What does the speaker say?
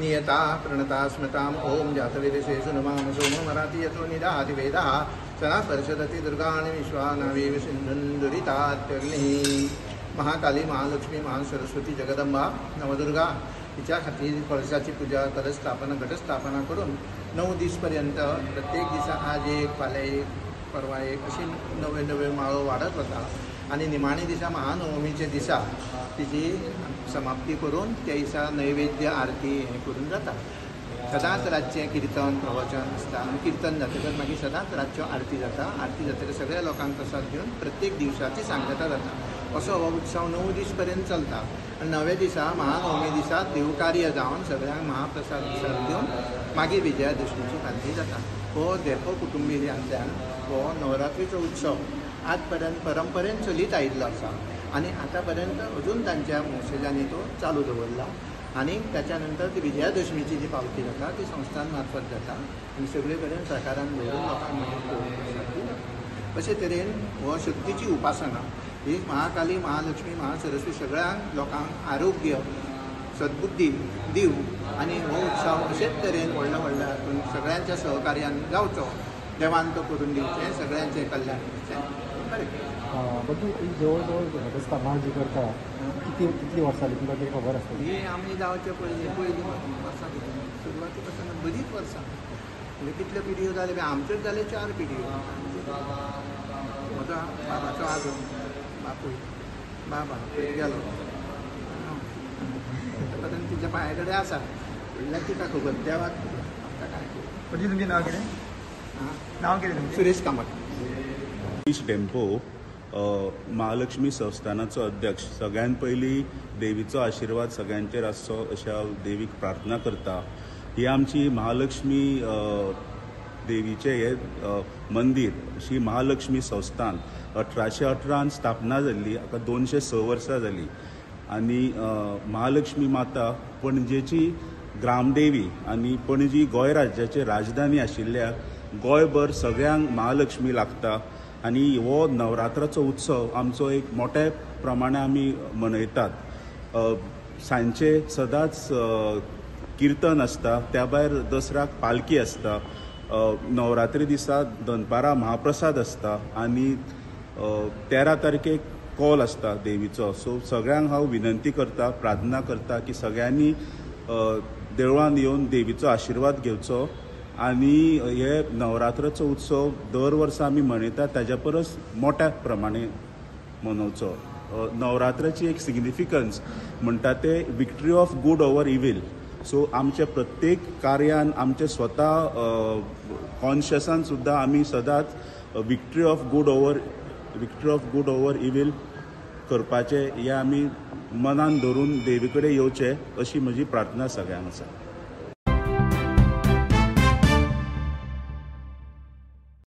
नियता प्रणता स्मृताम् ओम जातवेदशेषु नमाम सोम मराठी यतो निदाति वेदः सना परिषदति दुर्गाणि विश्वानावेव सिंधुन्दुरितात्यग्निः। महाकाली, महालक्ष्मी, महासरस्वती, जगदंबा, नवदुर्गा हिच्या खातीर कळसाची पूजा, कलश स्थापना, घटस्थापना करून 9 दिसपर्यंत प्रत्येक दिसा आज एक, फाल्यां एक, परवा एक अशी नवे नवे माळो वाढत वता आणि निमाणे दिसा महानवमीचे दिसा तिची समाप्ती करून त्या दिसा नैवेद्य आरती हे करून जाता। सदांच रातचें कीर्तन प्रवचन आसता आनी कीर्तन जातकच मागीर सदांच रातच्यो आरती जाता। आरती जातकच सगळ्या लोकांक प्रसाद घेवन प्रत्येक दिवसाची सांगता जाता। असो हो उत्सव 9 दीस पर्यंत चलता आनी 9व्या दिसा महानवमी दिसा देवकार्य जावन सगळ्यांक महाप्रसाद दिवन मागीर विजयादशमीची फांती जाता। हो देवो कुटुंबियांतल्यान हो नवरात्रीचो उत्सव आज पर्यंत परंपरेन चलीत आयिल्लो आसा आनी आतां पर्यंत अजून तांच्या वंशजांनी तो चालू दवरला। आनी त्याच्या नंतर ती विजयादशमीची जी पावती जाता ती संस्थान मार्फत जाता आनी सगळे कडेन प्रकारान दवरून लोकांक मागीर अशे तरेन हो शक्तीची उपासना ही महाकाली, महालक्ष्मी, महासरस्वती सगळ्यांक लोकांक आरोग्य, सद्बुद्धी दिव आनी हो उत्सव अशेच तरेन व्हडल्या व्हडल्या हातून सगळ्यांच्या सहकार्यान जावचो, देवान तो करून दिवचें, सगळ्यांचें कल्याण करचें। बरें बद्दल जवळ जवळ घटस्थापना जी करता कितली वर्सां जाली तुमकां कितें खबर आसता? ही आमी जावचे पयलीं वर्सां सुरवाती पासून बरीच वर्सां म्हणजे कितल्यो पिढयो जाल्यो आमच्योच जाल्यो 4 पिढयो। म्हजो बाबाचो आजो बापूय बाबा गेलो पर्यंत तिच्या पांया कडेन आसा म्हणल्यार तिका खबर देवाक आमकां काय म्हणजे तुमचें नांव कितें? नांव कितें तुमचें? सुरेश कामत। सतीश डेंपो महालक्ष्मी संस्थानाचो अध्यक्ष। सगळ्यात पयलीं देवीचो आशिर्वाद सगळ्यांचेर आसचो अशें हांव देवीक प्रार्थना करता। ही आमची महालक्ष्मी देवीचे हे मंदिर अशी महालक्ष्मी संस्थान 1818 स्थापना जाल्ली, हाका 206 वर्सां जाली आनी महालक्ष्मी माता पणजेची ग्रामदेवी आनी पणजी गोंय राज्याची राजधानी आशिल्ल्या गोंयभर सगळ्यांक महालक्ष्मी लागता आनी हो नवरात्राचो उत्सव आमचो एक मोठ्या प्रमाणे आमी मनयतात। सांजचे सदांच कीर्तन आसता, त्या भायर दसऱ्याक पालखी आसता, नवरात्री दिसा दनपारां महाप्रसाद आसता आनी 13 तारखेक कॉल आसता देवीचो। सो सगळ्यांक हांव विनंती करता, प्रार्थना करता की सगळ्यांनी देवळान येवन देवीचो आशिर्वाद घेवचो आनी हे नवरात्राचो उत्सव दर वर्सा आमी मनयतात ताज्या परस मोठ्या प्रमाणे मनोवचो। नवरात्राची एक सिग्निफिकन्स म्हणटा ते victory of good over evil. So आमच्या प्रत्येक कार्यान आमचे स्वता कॉन्शियसान सुद्दां आमी सदांच victory of good over evil करपाचे हे आमी मनान धरून देवी कडेन येवचे अशी म्हजी प्रार्थना सगळ्यांक आसा।